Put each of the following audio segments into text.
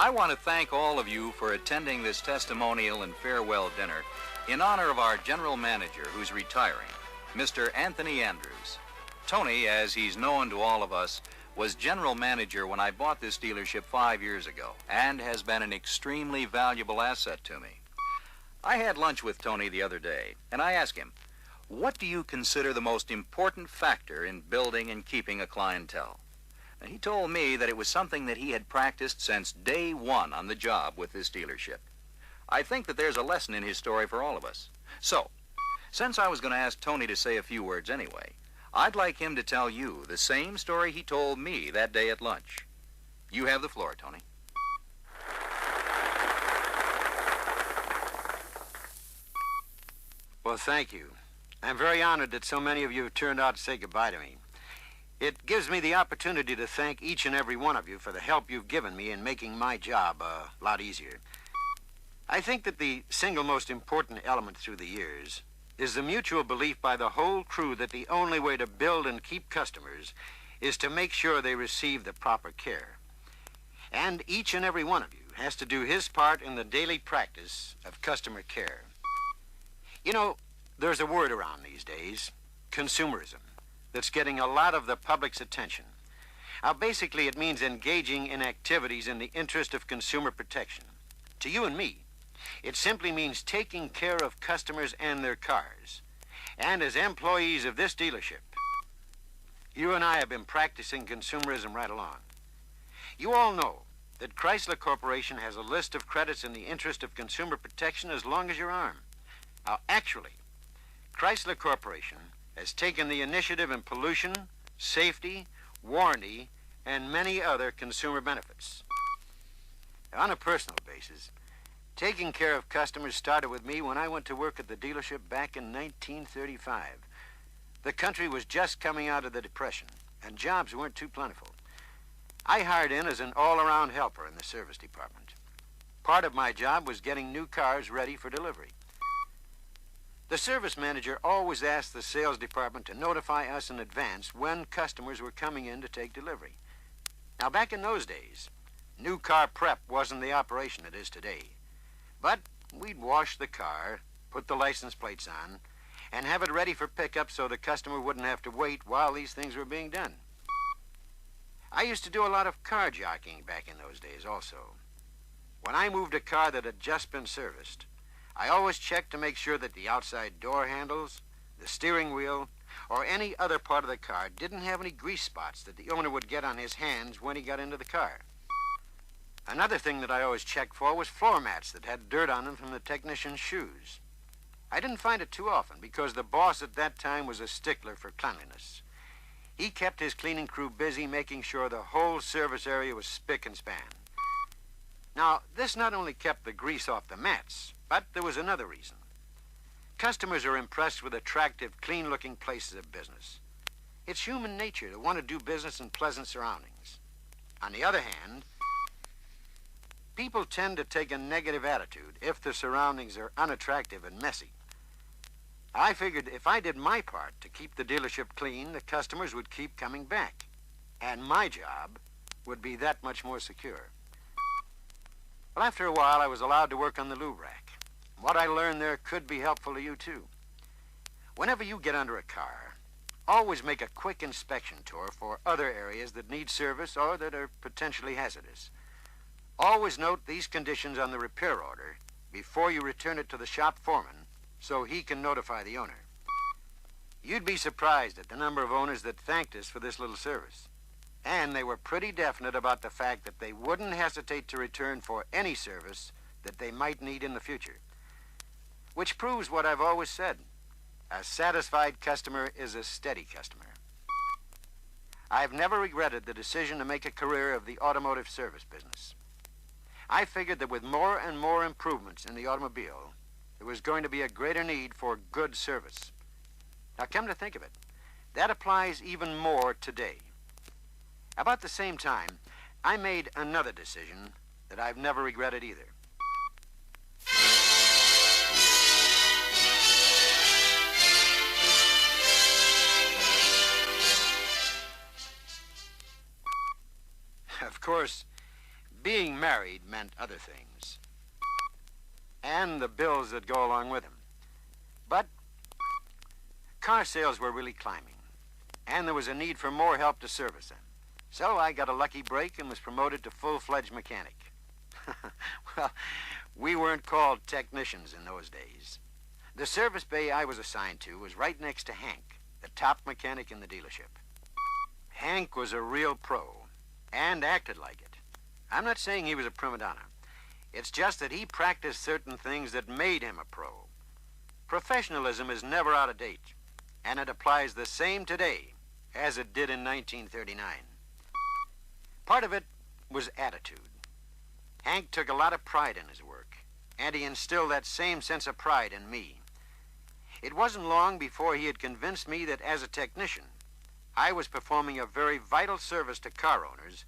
I want to thank all of you for attending this testimonial and farewell dinner in honor of our general manager who's retiring, Mr. Anthony Andrews. Tony, as he's known to all of us, was general manager when I bought this dealership 5 years ago and has been an extremely valuable asset to me. I had lunch with Tony the other day, and I asked him, what do you consider the most important factor in building and keeping a clientele? And he told me that it was something that he had practiced since day one on the job with this dealership. I think that there's a lesson in his story for all of us. So, since I was going to ask Tony to say a few words anyway, I'd like him to tell you the same story he told me that day at lunch. You have the floor, Tony. Well, thank you. I'm very honored that so many of you have turned out to say goodbye to me. It gives me the opportunity to thank each and every one of you for the help you've given me in making my job a lot easier. I think that the single most important element through the years is the mutual belief by the whole crew that the only way to build and keep customers is to make sure they receive the proper care. And each and every one of you has to do his part in the daily practice of customer care. You know, there's a word around these days, consumerism, that's getting a lot of the public's attention. Now, basically, it means engaging in activities in the interest of consumer protection. To you and me, it simply means taking care of customers and their cars. And as employees of this dealership, you and I have been practicing consumerism right along. You all know that Chrysler Corporation has a list of credits in the interest of consumer protection as long as your arm. Now, actually, Chrysler Corporation has taken the initiative in pollution, safety, warranty, and many other consumer benefits. On a personal basis, taking care of customers started with me when I went to work at the dealership back in 1935. The country was just coming out of the Depression, and jobs weren't too plentiful. I hired in as an all-around helper in the service department. Part of my job was getting new cars ready for delivery. The service manager always asked the sales department to notify us in advance when customers were coming in to take delivery. Now, back in those days, new car prep wasn't the operation it is today. But we'd wash the car, put the license plates on, and have it ready for pickup so the customer wouldn't have to wait while these things were being done. I used to do a lot of car jockeying back in those days also. When I moved a car that had just been serviced, I always checked to make sure that the outside door handles, the steering wheel, or any other part of the car didn't have any grease spots that the owner would get on his hands when he got into the car. Another thing that I always checked for was floor mats that had dirt on them from the technician's shoes. I didn't find it too often because the boss at that time was a stickler for cleanliness. He kept his cleaning crew busy making sure the whole service area was spick and span. Now, this not only kept the grease off the mats, but there was another reason. Customers are impressed with attractive, clean-looking places of business. It's human nature to want to do business in pleasant surroundings. On the other hand, people tend to take a negative attitude if the surroundings are unattractive and messy. I figured if I did my part to keep the dealership clean, the customers would keep coming back. And my job would be that much more secure. Well, after a while, I was allowed to work on the lube rack. What I learned there could be helpful to you, too. Whenever you get under a car, always make a quick inspection tour for other areas that need service or that are potentially hazardous. Always note these conditions on the repair order before you return it to the shop foreman so he can notify the owner. You'd be surprised at the number of owners that thanked us for this little service. And they were pretty definite about the fact that they wouldn't hesitate to return for any service that they might need in the future. Which proves what I've always said. A satisfied customer is a steady customer. I've never regretted the decision to make a career of the automotive service business. I figured that with more and more improvements in the automobile, there was going to be a greater need for good service. Now, come to think of it, that applies even more today. About the same time, I made another decision that I've never regretted either. Of course, being married married meant other things. And the bills that go along with them. But car sales were really climbing, and there was a need for more help to service them. So I got a lucky break and was promoted to full-fledged mechanic. Well, we weren't called technicians in those days. The service bay I was assigned to was right next to Hank, the top mechanic in the dealership. Hank was a real pro, and acted like it. I'm not saying he was a prima donna. It's just that he practiced certain things that made him a pro. Professionalism is never out of date, and it applies the same today as it did in 1939. Part of it was attitude. Hank took a lot of pride in his work, and he instilled that same sense of pride in me. It wasn't long before he had convinced me that as a technician, I was performing a very vital service to car owners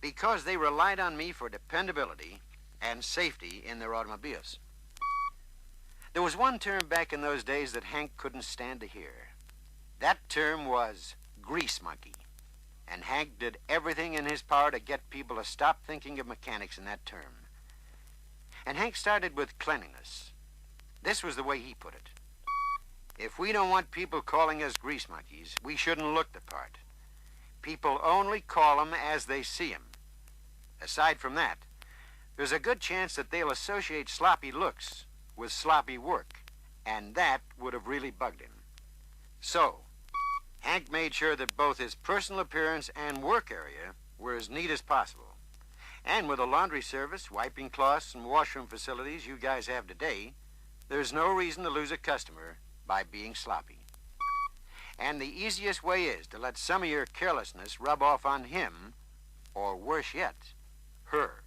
because they relied on me for dependability and safety in their automobiles. There was one term back in those days that Hank couldn't stand to hear. That term was grease monkey. And Hank did everything in his power to get people to stop thinking of mechanics in that term. And Hank started with cleanliness. This was the way he put it. If we don't want people calling us grease monkeys, we shouldn't look the part. People only call them as they see them. Aside from that, there's a good chance that they'll associate sloppy looks with sloppy work, and that would have really bugged him. So, Hank made sure that both his personal appearance and work area were as neat as possible. And with a laundry service, wiping cloths, and washroom facilities you guys have today, there's no reason to lose a customer by being sloppy. And the easiest way is to let some of your carelessness rub off on him, or worse yet, her.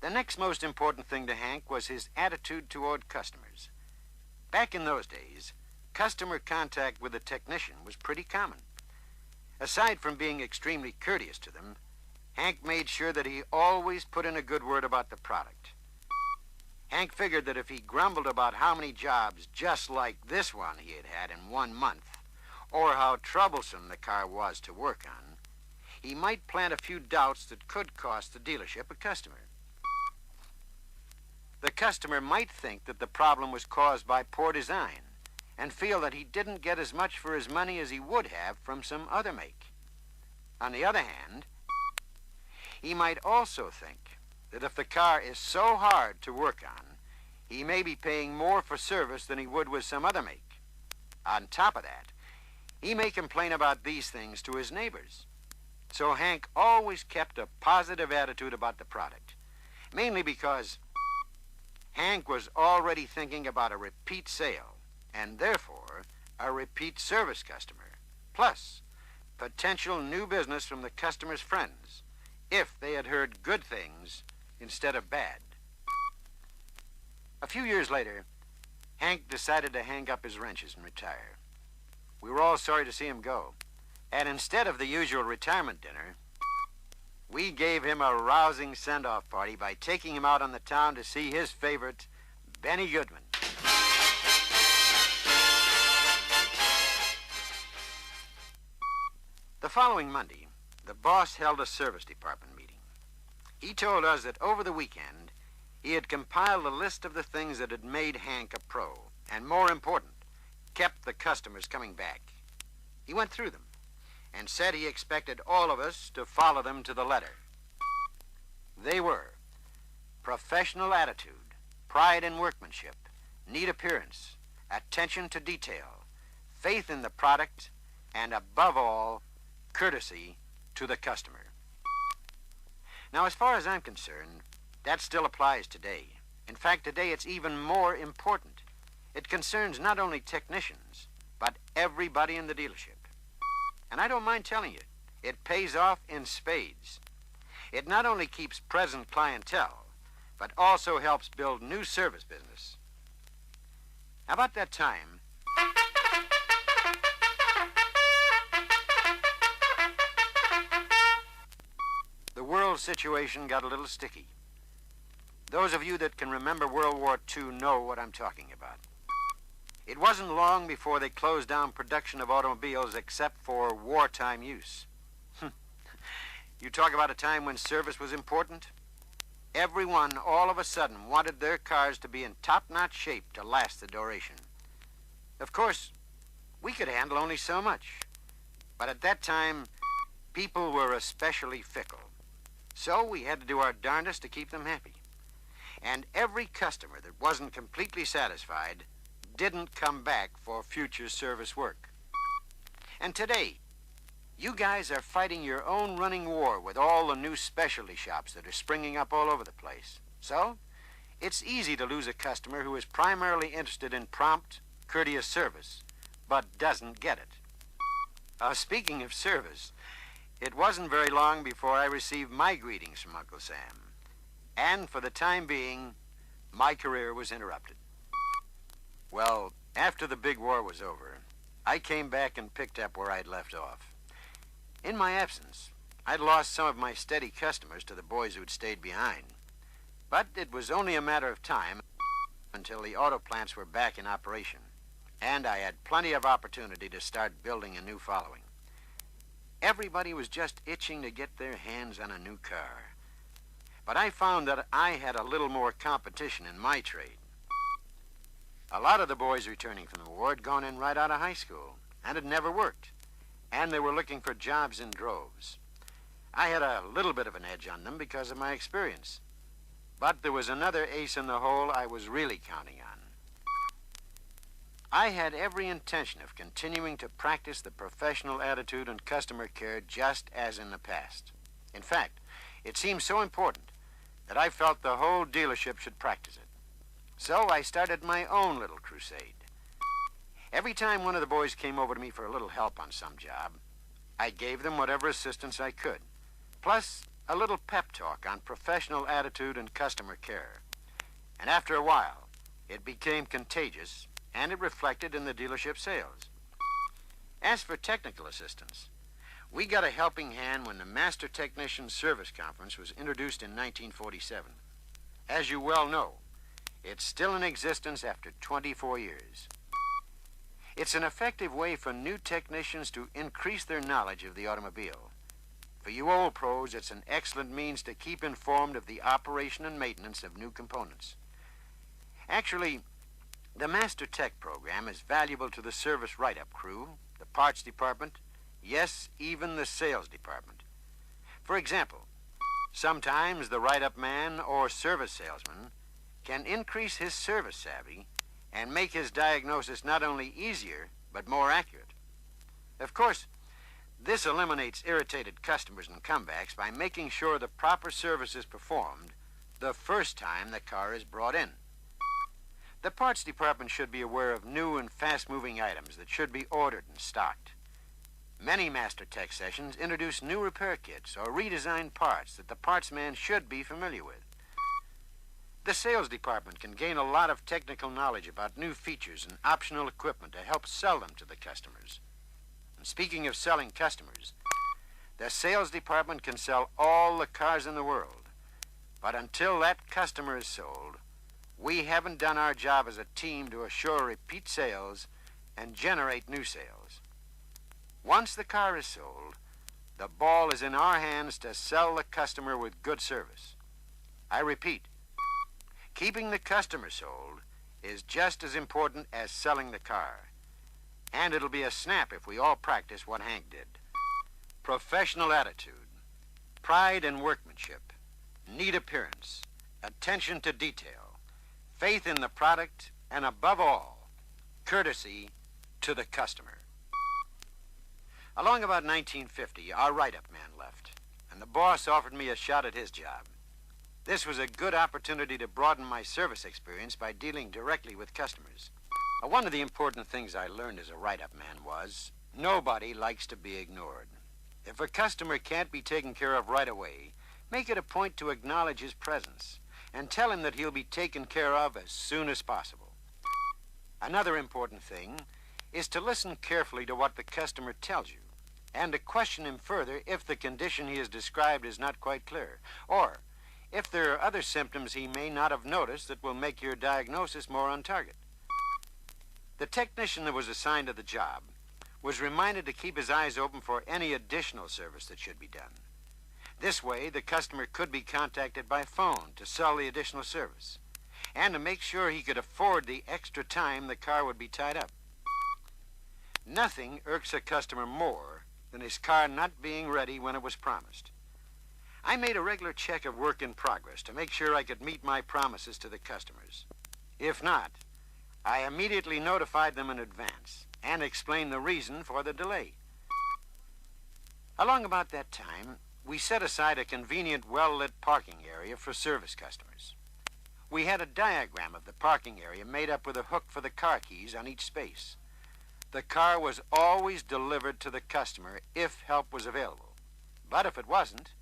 The next most important thing to Hank was his attitude toward customers. Back in those days, customer contact with a technician was pretty common. Aside from being extremely courteous to them, Hank made sure that he always put in a good word about the product. Hank figured that if he grumbled about how many jobs just like this one he had had in 1 month, or how troublesome the car was to work on, he might plant a few doubts that could cost the dealership a customer. The customer might think that the problem was caused by poor design and feel that he didn't get as much for his money as he would have from some other make. On the other hand, he might also think that if the car is so hard to work on, he may be paying more for service than he would with some other make. On top of that, he may complain about these things to his neighbors. So Hank always kept a positive attitude about the product, mainly because Hank was already thinking about a repeat sale, and therefore a repeat service customer, plus potential new business from the customer's friends, if they had heard good things instead of bad. A few years later, Hank decided to hang up his wrenches and retire. We were all sorry to see him go, and instead of the usual retirement dinner, we gave him a rousing send-off party by taking him out on the town to see his favorite, Benny Goodman. The following Monday, the boss held a service department meeting. He told us that over the weekend, he had compiled a list of the things that had made Hank a pro, and more important, kept the customers coming back. He went through them and said he expected all of us to follow them to the letter. They were professional attitude, pride in workmanship, neat appearance, attention to detail, faith in the product, and above all, courtesy to the customer. Now, as far as I'm concerned, that still applies today. In fact, today it's even more important. It concerns not only technicians, but everybody in the dealership. And I don't mind telling you, it pays off in spades. It not only keeps present clientele, but also helps build new service business. About that time, the world situation got a little sticky. Those of you that can remember World War II know what I'm talking about. It wasn't long before they closed down production of automobiles except for wartime use. You talk about a time when service was important? Everyone, all of a sudden, wanted their cars to be in top-notch shape to last the duration. Of course, we could handle only so much. But at that time, people were especially fickle. So we had to do our darndest to keep them happy. And every customer that wasn't completely satisfied didn't come back for future service work. And today, you guys are fighting your own running war with all the new specialty shops that are springing up all over the place. So, it's easy to lose a customer who is primarily interested in prompt, courteous service, but doesn't get it. Speaking of service, it wasn't very long before I received my greetings from Uncle Sam. And for the time being, my career was interrupted. Well, after the big war was over, I came back and picked up where I'd left off. In my absence, I'd lost some of my steady customers to the boys who'd stayed behind. But it was only a matter of time until the auto plants were back in operation, and I had plenty of opportunity to start building a new following. Everybody was just itching to get their hands on a new car. But I found that I had a little more competition in my trade. A lot of the boys returning from the war had gone in right out of high school and had never worked, and they were looking for jobs in droves. I had a little bit of an edge on them because of my experience. But there was another ace in the hole I was really counting on. I had every intention of continuing to practice the professional attitude and customer care just as in the past. In fact, it seemed so important that I felt the whole dealership should practice it. So I started my own little crusade. Every time one of the boys came over to me for a little help on some job, I gave them whatever assistance I could, plus a little pep talk on professional attitude and customer care. And after a while, it became contagious, and it reflected in the dealership sales. As for technical assistance, we got a helping hand when the Master Technician Service Conference was introduced in 1947. As you well know, it's still in existence after 24 years. It's an effective way for new technicians to increase their knowledge of the automobile. For you old pros, it's an excellent means to keep informed of the operation and maintenance of new components. Actually, the Master Tech program is valuable to the service write-up crew, the parts department, yes, even the sales department. For example, sometimes the write-up man or service salesman can increase his service savvy and make his diagnosis not only easier, but more accurate. Of course, this eliminates irritated customers and comebacks by making sure the proper service is performed the first time the car is brought in. The parts department should be aware of new and fast-moving items that should be ordered and stocked. Many Master Tech sessions introduce new repair kits or redesigned parts that the parts man should be familiar with. The sales department can gain a lot of technical knowledge about new features and optional equipment to help sell them to the customers. And speaking of selling customers, the sales department can sell all the cars in the world. But until that customer is sold, we haven't done our job as a team to assure repeat sales and generate new sales. Once the car is sold, the ball is in our hands to sell the customer with good service. I repeat, keeping the customer sold is just as important as selling the car. And it'll be a snap if we all practice what Hank did. Professional attitude, pride in workmanship, neat appearance, attention to detail, faith in the product, and above all, courtesy to the customer. Along about 1950, our write-up man left, and the boss offered me a shot at his job. This was a good opportunity to broaden my service experience by dealing directly with customers. One of the important things I learned as a write-up man was, nobody likes to be ignored. If a customer can't be taken care of right away, make it a point to acknowledge his presence and tell him that he'll be taken care of as soon as possible. Another important thing is to listen carefully to what the customer tells you and to question him further if the condition he has described is not quite clear, or if there are other symptoms he may not have noticed that will make your diagnosis more on target. The technician that was assigned to the job was reminded to keep his eyes open for any additional service that should be done. This way, the customer could be contacted by phone to sell the additional service and to make sure he could afford the extra time the car would be tied up. Nothing irks a customer more than his car not being ready when it was promised. I made a regular check of work in progress to make sure I could meet my promises to the customers. If not, I immediately notified them in advance and explained the reason for the delay. Along about that time, we set aside a convenient, well-lit parking area for service customers. We had a diagram of the parking area made up with a hook for the car keys on each space. The car was always delivered to the customer if help was available. But if it wasn't,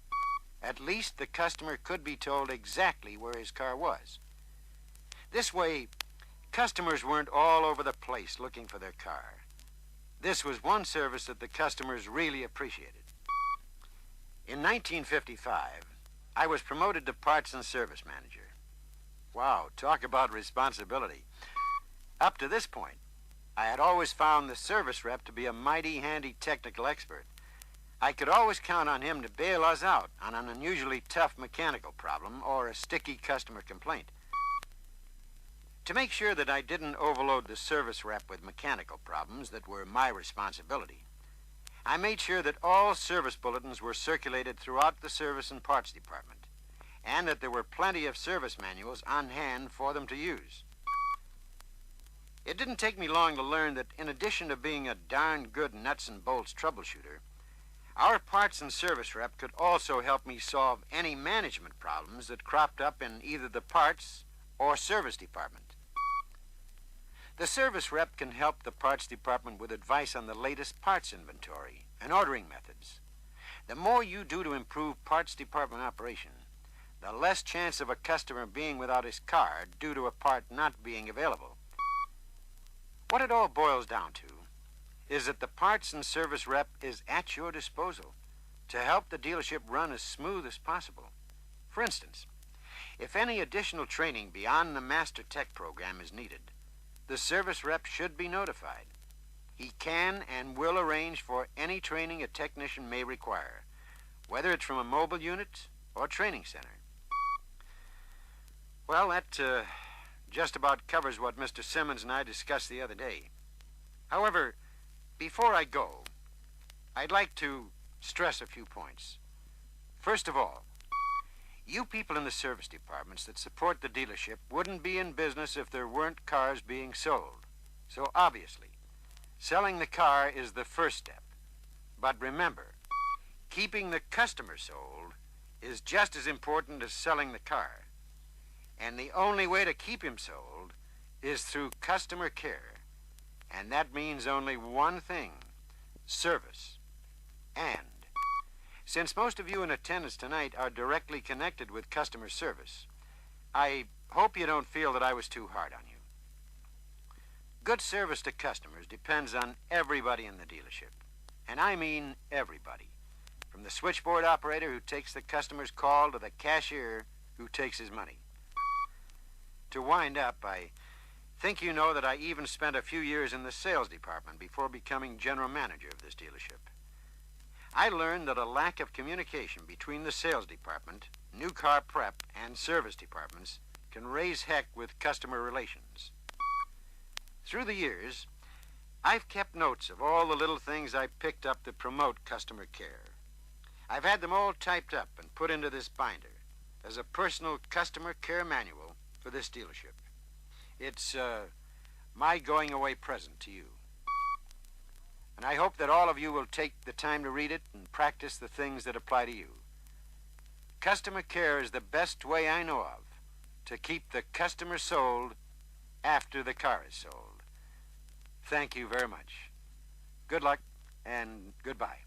at least the customer could be told exactly where his car was. This way, customers weren't all over the place looking for their car. This was one service that the customers really appreciated. In 1955, I was promoted to parts and service manager. Wow, talk about responsibility. Up to this point, I had always found the service rep to be a mighty handy technical expert. I could always count on him to bail us out on an unusually tough mechanical problem or a sticky customer complaint. To make sure that I didn't overload the service rep with mechanical problems that were my responsibility, I made sure that all service bulletins were circulated throughout the service and parts department, and that there were plenty of service manuals on hand for them to use. It didn't take me long to learn that in addition to being a darn good nuts and bolts troubleshooter, our parts and service rep could also help me solve any management problems that cropped up in either the parts or service department. The service rep can help the parts department with advice on the latest parts inventory and ordering methods. The more you do to improve parts department operation, the less chance of a customer being without his car due to a part not being available. What it all boils down to is that the parts and service rep is at your disposal to help the dealership run as smooth as possible. For instance, if any additional training beyond the Master Tech program is needed, the service rep should be notified. He can and will arrange for any training a technician may require, whether it's from a mobile unit or training center. Well, that just about covers what Mr. Simmons and I discussed the other day. However, before I go, I'd like to stress a few points. First of all, you people in the service departments that support the dealership wouldn't be in business if there weren't cars being sold. So obviously, selling the car is the first step. But remember, keeping the customer sold is just as important as selling the car. And the only way to keep him sold is through customer care. And that means only one thing: service. And since most of you in attendance tonight are directly connected with customer service, I hope you don't feel that I was too hard on you. Good service to customers depends on everybody in the dealership. And I mean everybody. From the switchboard operator who takes the customer's call to the cashier who takes his money. To wind up, I think you know that I even spent a few years in the sales department before becoming general manager of this dealership. I learned that a lack of communication between the sales department, new car prep, and service departments can raise heck with customer relations. Through the years, I've kept notes of all the little things I picked up that promote customer care. I've had them all typed up and put into this binder as a personal customer care manual for this dealership. It's my going away present to you. And I hope that all of you will take the time to read it and practice the things that apply to you. Customer care is the best way I know of to keep the customer sold after the car is sold. Thank you very much. Good luck and goodbye.